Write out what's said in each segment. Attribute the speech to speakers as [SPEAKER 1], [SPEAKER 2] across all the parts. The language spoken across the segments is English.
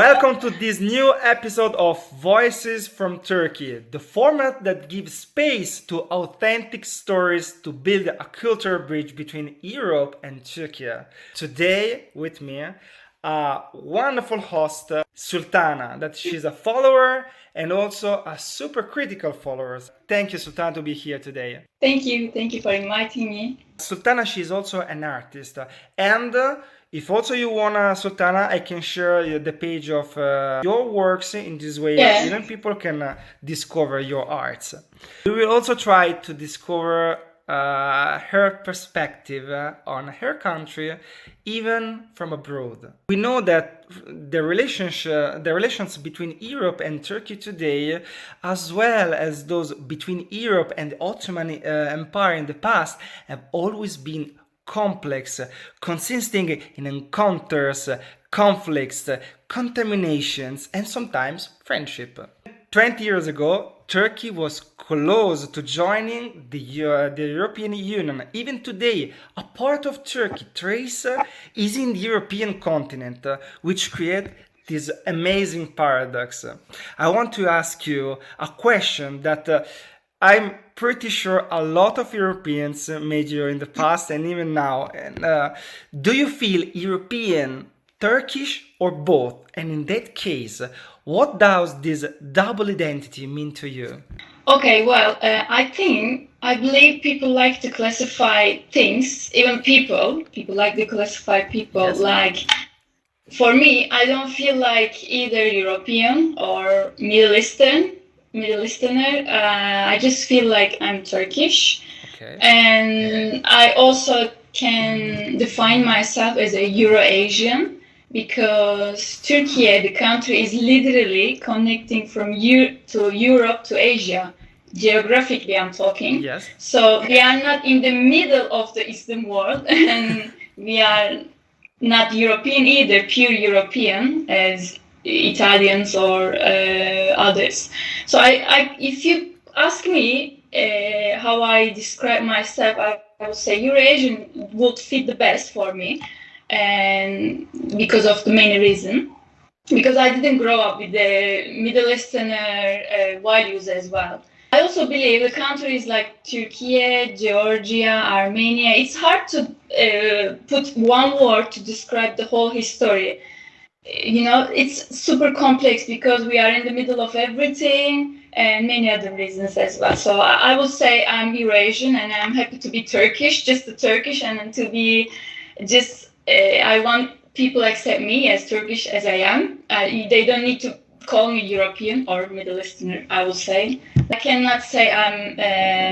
[SPEAKER 1] Welcome to this new episode of Voices from Turkey, the format that gives space to authentic stories to build a cultural bridge between Europe and Turkey. Today with me, a wonderful host, Sultana, that she's a follower and also a super critical follower. Thank you, Sultana, to be here today.
[SPEAKER 2] Thank you for inviting me.
[SPEAKER 1] Sultana, she's also an artist, and if also you wanna, Sultana, I can share the page of your works. In this way, even people can discover your arts. We will also try to discover her perspective on her country, even from abroad. We know that the relations between Europe and Turkey today, as well as those between Europe and the Ottoman Empire in the past, have always been complex, consisting in encounters, conflicts, contaminations, and sometimes friendship. 20 years ago, Turkey was close to joining the European Union. Even today, a part of Turkey, Thrace, is in the European continent, which creates this amazing paradox. I want to ask you a question that I'm pretty sure a lot of Europeans made you in the past and even now. And do you feel European, Turkish, or both? And in that case, what does this double identity mean to you?
[SPEAKER 2] Okay, well, I believe people like to classify things, even people like to classify people.
[SPEAKER 1] Yes.
[SPEAKER 2] Like, for me, I don't feel like either European or Middle Easterner. I just feel like I'm Turkish.
[SPEAKER 1] Okay.
[SPEAKER 2] And I also can define myself as a Euro-Asian because Turkey, the country, is literally connecting from Europe to Asia. Geographically, I'm talking.
[SPEAKER 1] Yes.
[SPEAKER 2] So we are not in the middle of the Eastern world, and we are not European either, pure European as Italians or others. So if you ask me how I describe myself, I would say Euro-Asian would fit the best for me, and because of the main reason, because I didn't grow up with the Middle Easterner values as well. I also believe the countries like Turkey, Georgia, Armenia, it's hard to put one word to describe the whole history. You know, it's super complex because we are in the middle of everything and many other reasons as well. So I would say I'm Eurasian and I'm happy to be Turkish, just the Turkish, and to be just, I want people accept me as Turkish as I am. They don't need to call me European or Middle Easterner, I would say. I cannot say I'm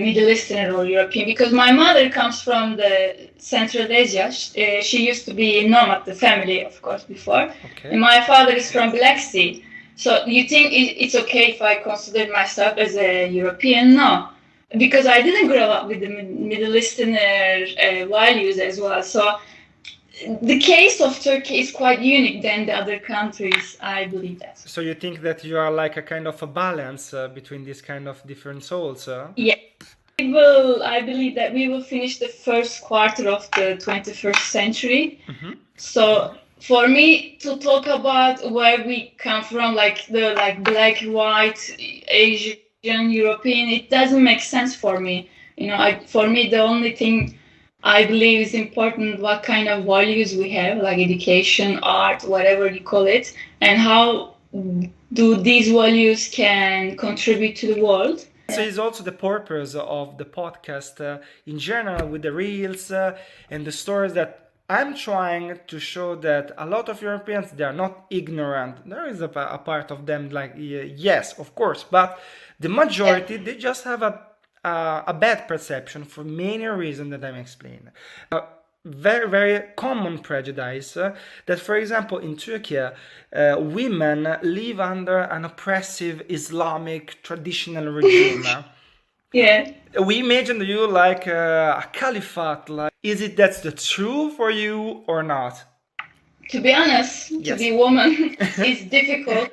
[SPEAKER 2] Middle Easterner or European because my mother comes from the Central Asia. She used to be nomad, the family, of course, before.
[SPEAKER 1] Okay.
[SPEAKER 2] And my father is from Black Sea. So you think it's okay if I consider myself as a European? No, because I didn't grow up with the Middle Easterner values as well. So the case of Turkey is quite unique than the other countries, I believe that.
[SPEAKER 1] So you think that you are like a kind of a balance between these kind of different souls?
[SPEAKER 2] Yeah. I believe that we will finish the first quarter of the 21st century. Mm-hmm. So for me to talk about where we come from, like black, white, Asian, European, it doesn't make sense for me. You know, for me, the only thing I believe is important what kind of values we have, like education, art, whatever you call it, and how do these values can contribute to the world.
[SPEAKER 1] So it's also the purpose of the podcast in general with the reels and the stories that I'm trying to show that a lot of Europeans, they are not ignorant. There is a part of them like, yes, of course, but the majority, they just have a bad perception for many reasons that I'm explaining. Very, very common prejudice that, for example, in Turkey, women live under an oppressive Islamic traditional regime.
[SPEAKER 2] Yeah.
[SPEAKER 1] We imagine you like a caliphate. Like, is it that's the truth for you or not?
[SPEAKER 2] To be honest,
[SPEAKER 1] Yes.
[SPEAKER 2] to be a woman is difficult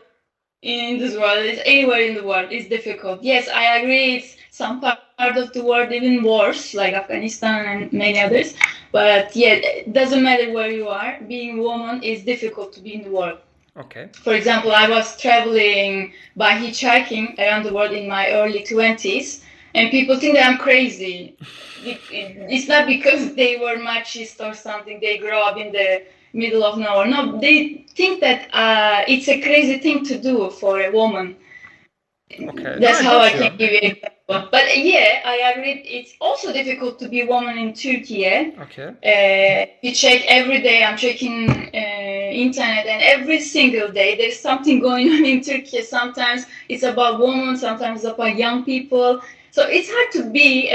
[SPEAKER 2] in this world. Anywhere in the world is difficult. Yes, I agree. It's some part of the world even worse, like Afghanistan and many others. But yeah, it doesn't matter where you are. Being a woman is difficult to be in the world.
[SPEAKER 1] Okay.
[SPEAKER 2] For example, I was traveling by hitchhiking around the world in my early 20s, and people think that I'm crazy. It's not because they were machist or something, they grew up in the middle of nowhere. No, they think that it's a crazy thing to do for a woman.
[SPEAKER 1] Okay. No,
[SPEAKER 2] That's
[SPEAKER 1] I
[SPEAKER 2] how I
[SPEAKER 1] got
[SPEAKER 2] can
[SPEAKER 1] you.
[SPEAKER 2] give you an example. But yeah, I agree. It's also difficult to be a woman in Turkey.
[SPEAKER 1] Okay.
[SPEAKER 2] You check every day. I'm checking internet, and every single day there's something going on in Turkey. Sometimes it's about women, sometimes it's about young people. So it's hard to be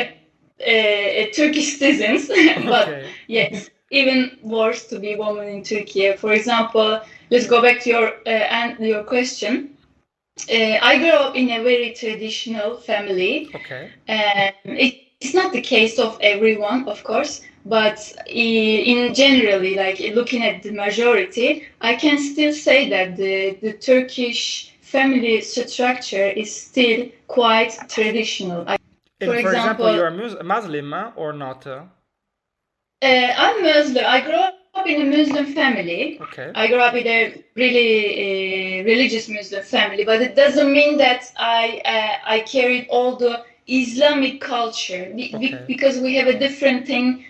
[SPEAKER 2] a Turkish citizen. But
[SPEAKER 1] Okay.
[SPEAKER 2] yes, even worse to be a woman in Turkey. For example, let's go back to your question. I grew up in a very traditional family.
[SPEAKER 1] Okay.
[SPEAKER 2] It's not the case of everyone, of course, but in generally, like looking at the majority, I can still say that the Turkish family structure is still quite traditional. For
[SPEAKER 1] And for example,
[SPEAKER 2] example,
[SPEAKER 1] you're a Muslim or not?
[SPEAKER 2] I'm Muslim. I grew up in a Muslim family.
[SPEAKER 1] Okay.
[SPEAKER 2] I grew up in a really religious Muslim family, but it doesn't mean that I carried all the Islamic culture
[SPEAKER 1] Okay.
[SPEAKER 2] because we have a different thing,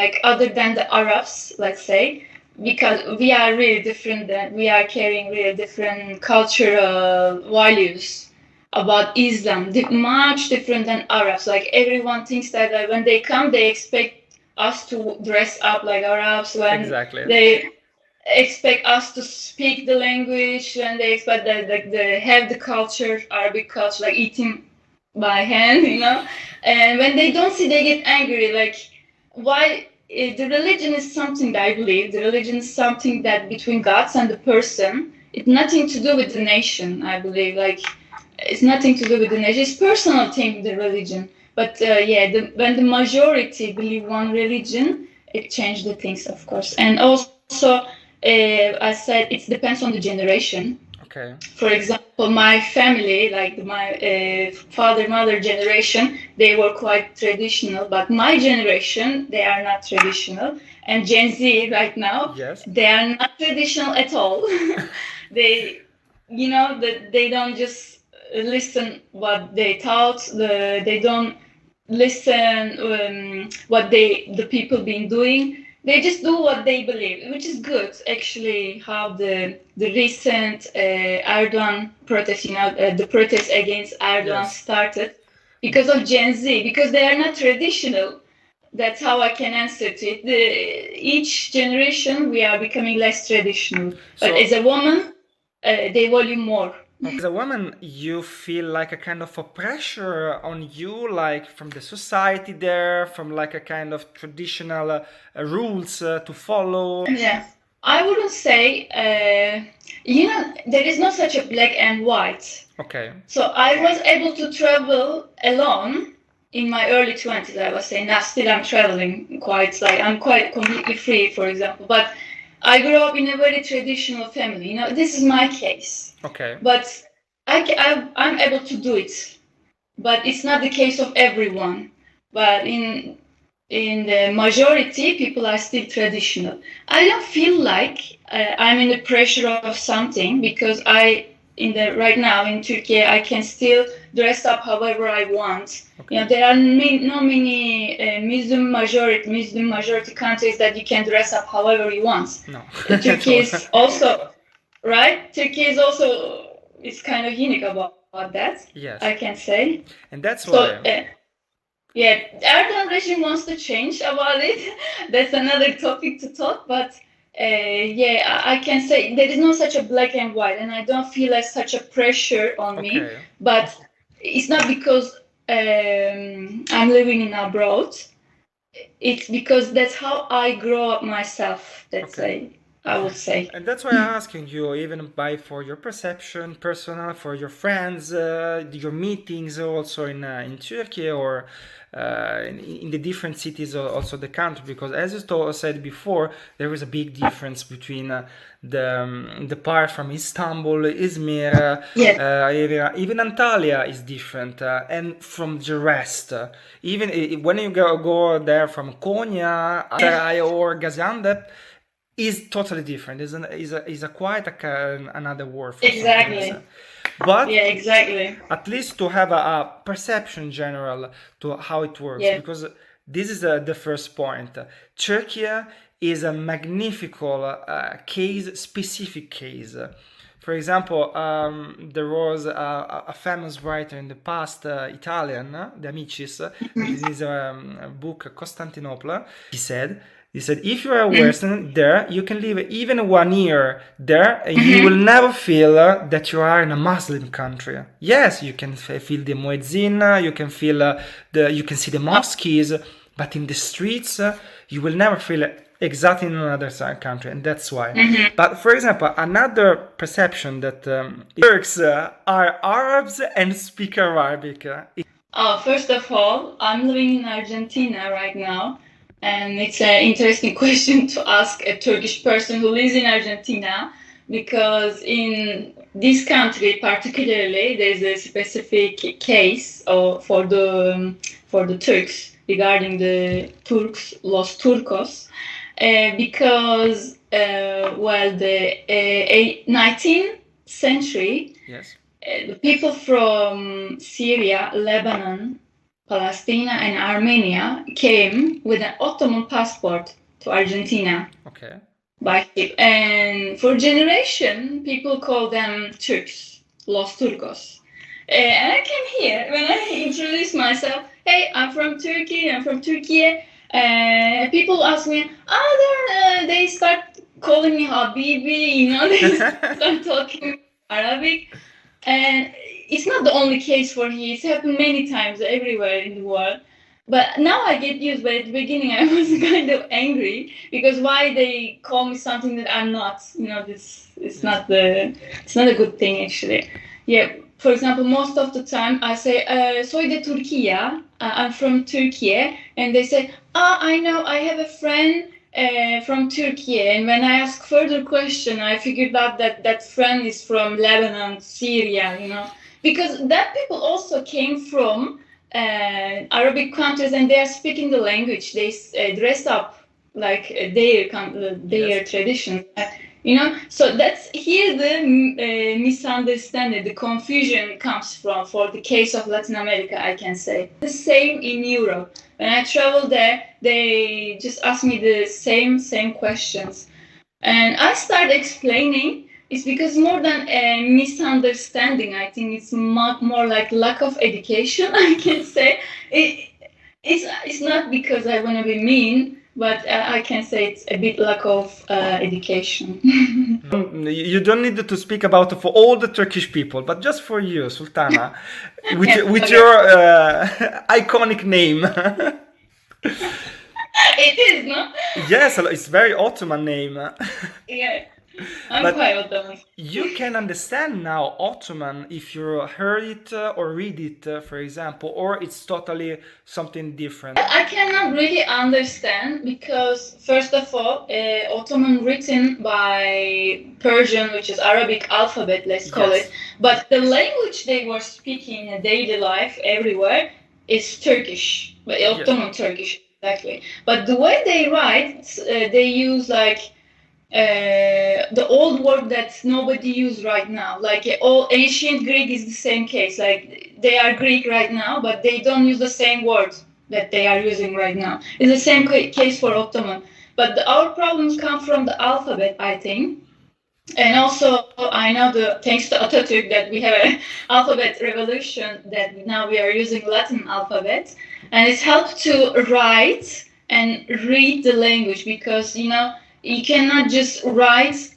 [SPEAKER 2] like other than the Arabs, let's say, because we are really different. That we are carrying really different cultural values about Islam, much different than Arabs. Like everyone thinks that when they come, they expect us to dress up like Arabs, when
[SPEAKER 1] Exactly.
[SPEAKER 2] they expect us to speak the language, when they expect that they have the culture, Arabic culture, like eating by hand, and when they don't see, they get angry. Like, why? The religion is something that I believe. The religion is something that between gods and the person. It's nothing to do with the nation, I believe. Like, it's nothing to do with the nation. It's personal thing, the religion. But when the majority believe one religion, it changed the things, of course. And also, I said it depends on the generation.
[SPEAKER 1] Okay.
[SPEAKER 2] For example, my family, like my father, mother generation, they were quite traditional. But my generation, they are not traditional. And Gen Z right now,
[SPEAKER 1] Yes.
[SPEAKER 2] they are not traditional at all. They, they don't just listen what they taught. They don't listen what the people been doing. They just do what they believe, which is good actually. How the recent Erdogan protest, the protest against Erdogan started because of Gen Z, because they are not traditional. That's how I can answer to it. Each generation we are becoming less traditional, but as a woman, they value more.
[SPEAKER 1] As a woman, you feel like a kind of a pressure on you, like from the society there, from like a kind of traditional rules to follow.
[SPEAKER 2] Yeah, I wouldn't say, there is no such a black and white.
[SPEAKER 1] Okay.
[SPEAKER 2] So I was able to travel alone in my early 20s, I was saying. Now still I'm traveling I'm quite completely free, for example. But I grew up in a very traditional family. This is my case.
[SPEAKER 1] Okay.
[SPEAKER 2] But I'm able to do it. But it's not the case of everyone. But in the majority, people are still traditional. I don't feel like I'm in the pressure of something, because right now in Turkey, I can still dress up however I want.
[SPEAKER 1] Okay.
[SPEAKER 2] There are not many Muslim majority countries that you can dress up however you want.
[SPEAKER 1] No.
[SPEAKER 2] Turkey is also, right? Turkey is also, it's kind of unique about that.
[SPEAKER 1] Yes.
[SPEAKER 2] I can say.
[SPEAKER 1] And that's why.
[SPEAKER 2] Yeah, Erdogan regime wants to change about it. That's another topic to talk. But I can say there is no such a black and white, and I don't feel like such a pressure on me. But it's not because I'm living in abroad. It's because that's how I grow up myself. I would say.
[SPEAKER 1] And that's why I'm asking you, even for your perception, personal, for your friends, your meetings also in Turkey or in the different cities also the country, because as you said before, there is a big difference between the part from Istanbul, Izmir, area, even Antalya is different, and from the rest. Even when you go there from Konya, or Gaziantep, is totally different. Is a quite another word for something else.
[SPEAKER 2] Exactly.
[SPEAKER 1] But
[SPEAKER 2] Yeah, exactly.
[SPEAKER 1] at least to have a perception general to how it works,
[SPEAKER 2] Yeah.
[SPEAKER 1] because this is the first point. Turkey is a magnificent case, specific case. For example, there was a famous writer in the past, Italian, De Amicis, in his book Constantinople. He said, if you are a Western there, you can live even 1 year there, and you will never feel that you are in a Muslim country. Yes, you can feel the muezzin, you can feel you can see the mosques, but in the streets, you will never feel exactly in another country, and that's why. But for example, another perception that Turks are Arabs and speak Arabic.
[SPEAKER 2] First of all, I'm living in Argentina right now, and it's an interesting question to ask a Turkish person who lives in Argentina, because in this country particularly, there's a specific case for the Turks regarding the Turks, Los Turcos, because the 19th century,
[SPEAKER 1] Yes.
[SPEAKER 2] The people from Syria, Lebanon, Palestine, and Armenia came with an Ottoman passport to Argentina.
[SPEAKER 1] Okay.
[SPEAKER 2] By ship. And for generation, people call them Turks, Los Turcos. And I came here when I introduced myself. Hey, I'm from Turkey. I'm from Türkiye. People ask me, they start calling me Habibi. They start talking Arabic. And it's not the only case for here. It's happened many times everywhere in the world. But now I get used. But at the beginning, I was kind of angry because why they call me something that I'm not. It's not a good thing actually. Yeah. For example, most of the time I say, "Soy de Turquía." I'm from Turkey, and they say, I know. I have a friend from Turkey, and when I ask further question, I figured out that friend is from Lebanon, Syria. Because that people also came from Arabic countries, and they are speaking the language. They dress up like their tradition. So that's here the misunderstanding, the confusion comes from. For the case of Latin America, I can say the same in Europe. When I travel there, they just ask me the same questions, and I start explaining. It's because more than a misunderstanding, I think it's more like lack of education. I can say it's not because I want to be mean. But I can say it's a bit lack of education.
[SPEAKER 1] You don't need to speak about for all the Turkish people, but just for you, Sultana, with your iconic name.
[SPEAKER 2] It is, no?
[SPEAKER 1] Yes, it's very Ottoman name.
[SPEAKER 2] Yeah. I'm quite Ottoman.
[SPEAKER 1] You can understand now Ottoman if you heard it or read it, for example, or it's totally something different.
[SPEAKER 2] I cannot really understand because, first of all, Ottoman written by Persian, which is Arabic alphabet, let's call it. But the language they were speaking in daily life everywhere is Turkish, Ottoman Turkish, exactly. But the way they write, they use the old word that nobody uses right now. All ancient Greek is the same case. They are Greek right now, but they don't use the same words that they are using right now. It's the same case for Ottoman. But our problems come from the alphabet, I think. And also, I know thanks to Atatürk that we have an alphabet revolution that now we are using Latin alphabet. And it's helped to write and read the language because, you cannot just write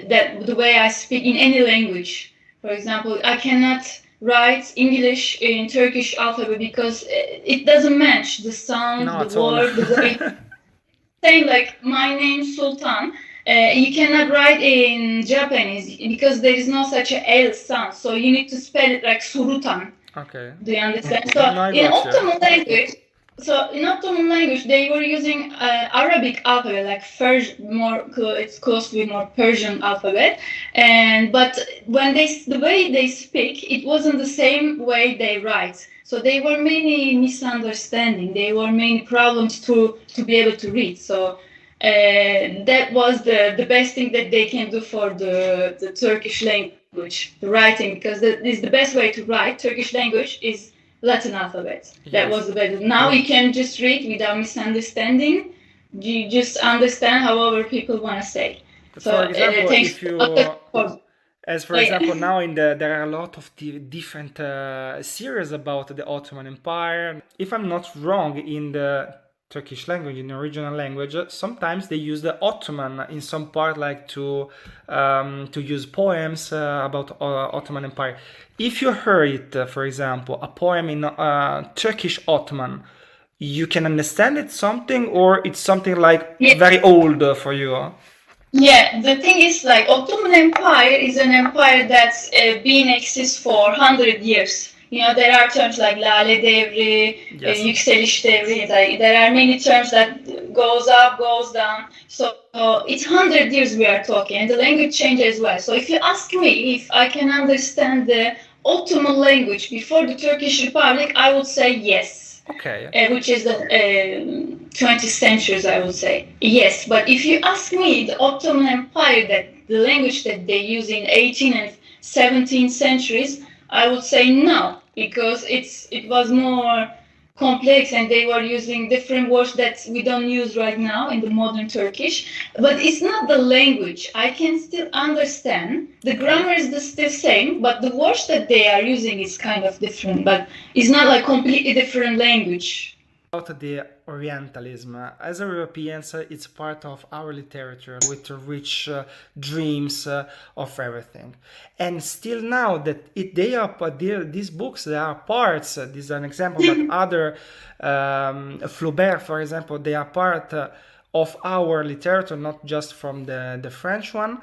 [SPEAKER 2] that the way I speak in any language. For example, I cannot write English in Turkish alphabet because it doesn't match the sound, the word, the way. Same like my name Sultan. You cannot write in Japanese because there is no such a L sound. So you need to spell it like Surutan.
[SPEAKER 1] Okay.
[SPEAKER 2] Do you understand? So in Ottoman language. So in Ottoman language, they were using Arabic alphabet, like it's close to more Persian alphabet. But when the way they speak, it wasn't the same way they write. So there were many misunderstandings. There were many problems to be able to read. So that was the best thing that they can do for the Turkish language, the writing, because that is the best way to write. Turkish language is Latin alphabet. That was the best. Now you can just read without misunderstanding. You just understand however people want to say.
[SPEAKER 1] For example, if you, as for example, now there are a lot of different series about the Ottoman Empire. If I'm not wrong, in the Turkish language, in the original language, sometimes they use the Ottoman in some part, like to use poems about Ottoman Empire. If you heard it, for example, a poem in Turkish Ottoman, you can understand it something, or it's something like very old for you.
[SPEAKER 2] Yeah, the thing is, like, Ottoman Empire is an empire that's been exist for 100 years. You know, there are terms like Lale Devri, Yükseliş Devri. There are many terms that goes up, goes down. So it's 100 years we are talking, and the language changes as well. So if you ask me if I can understand the Ottoman language before the Turkish Republic, I would say yes.
[SPEAKER 1] Okay.
[SPEAKER 2] Which is the 20th centuries, I would say. Yes, but if you ask me, the Ottoman Empire, that the language that they use in 18th and 17th centuries, I would say no, because it was more complex and they were using different words that we don't use right now in the modern Turkish. But it's not the language. I can still understand. The grammar is the same, but the words that they are using is kind of different. But it's not like completely different language.
[SPEAKER 1] About the Orientalism, as Europeans, it's part of our literature with rich dreams of everything. And still now that these books, they are parts, this is an example, but other, Flaubert, for example, they are part of our literature, not just from the French one.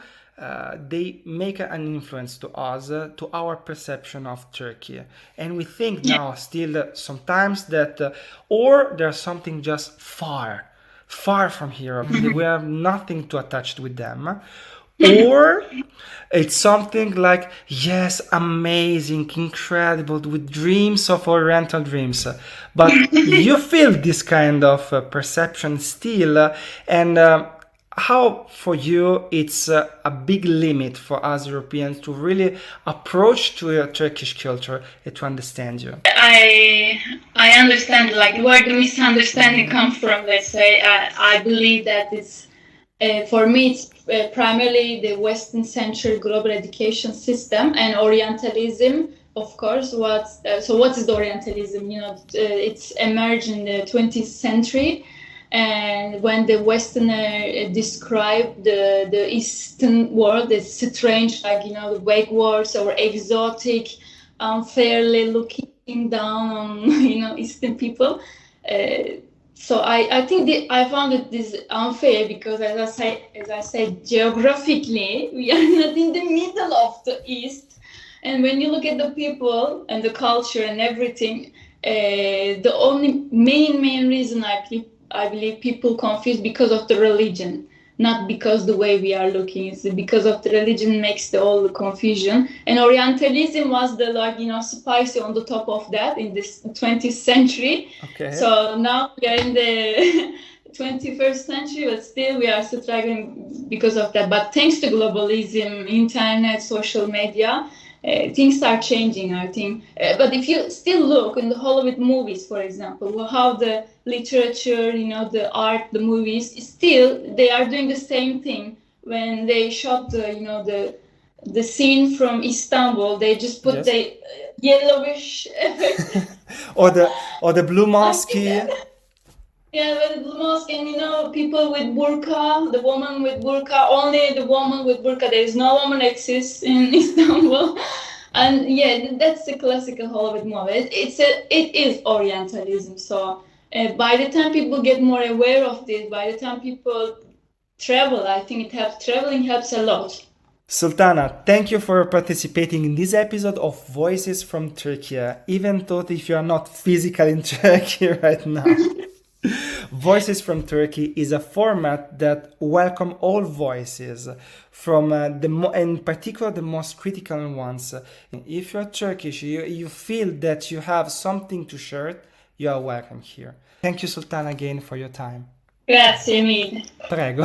[SPEAKER 1] They make an influence to us, to our perception of Turkey. And we think now still sometimes that, or there's something just far from here. We have nothing to attach with them. Or it's something like, yes, amazing, incredible, with dreams of Oriental dreams. But you feel this kind of perception still, and how for you it's a big limit for us Europeans to really approach to your Turkish culture and to understand you?
[SPEAKER 2] I understand, like, where the misunderstanding comes from. Let's say I believe that it's for me it's primarily the Western-centered global education system and Orientalism. Of course, what is the Orientalism? You know, it's emerged in the 20th century. And when the Westerner described the Eastern world as strange, like, you know, the backwards or exotic, unfairly looking down on, you know, Eastern people. So I think I found this unfair because, as I said, geographically, we are not in the middle of the East. And when you look at the people and the culture and everything, the only main reason I believe people confuse because of the religion, not because the way we are looking. It's because of the religion makes all the confusion. And Orientalism was the, like, you know, spicy on the top of that in this 20th century. Okay. So now we are in the 21st century, but still we are struggling because of that. But thanks to globalism, internet, social media, things are changing, I think. But if you still look in the Hollywood movies, for example, how the literature, you know, the art, the movies, still they are doing the same thing. When they shot the scene from Istanbul, they just put the yellowish effect.
[SPEAKER 1] or the blue mosque.
[SPEAKER 2] Yeah, with the blue mosque, and, you know, people with burqa, the woman with burqa, only the woman with burqa. There is no woman exists in Istanbul. And yeah, that's the classical Hollywood movie. It is Orientalism. So by the time people get more aware of this, by the time people travel, I think it helps. Traveling helps a lot.
[SPEAKER 1] Sultana, thank you for participating in this episode of Voices from Turkey, even though if you are not physically in Turkey right now. Voices from Turkey is a format that welcomes all voices, from in particular the most critical ones. If you're Turkish, you feel that you have something to share, you are welcome here. Thank you, Sultana, again for your time.
[SPEAKER 2] Grazie mille.
[SPEAKER 1] Prego.